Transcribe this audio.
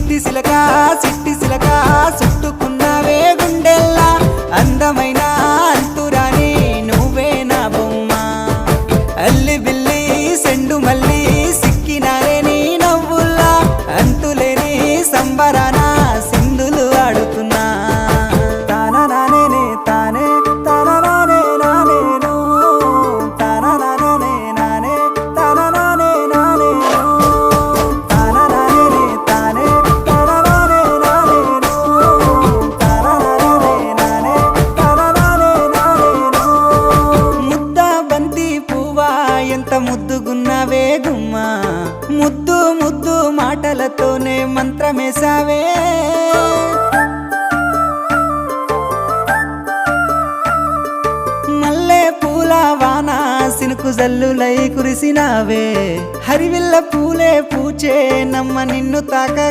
చిట్టి సిలక చిట్టి సిలక చుట్టుకున్నావే గుండెల్లా అందమైన అంతురాని నువ్వే నా బొమ్మ అల్లి బిల్లి సెండు మల్లి సిక్కినారే నీ నవ్వుల్లా అంతులేని సంబరాన సింధులు ఆడుతున్నా తానా నానే తానే తానా నానే నానేను తానా నానే నానే తానా నానే నానేను తానా నానే తానే తానా నానే నానేను తానా నానే నానే తానా నానే నానేను ముద్ద బంతి పువ్వా ఎంత ముద్దుగున్నావే గుమ్మా ముద్దు ముద్దు మాటలతోనే మంత్రమేసావే మల్లె పూల వాన సినుకు జల్లులై కురిసినావే హరివిల్ల పూలే పూచే నమ్మ నిన్ను తాకగా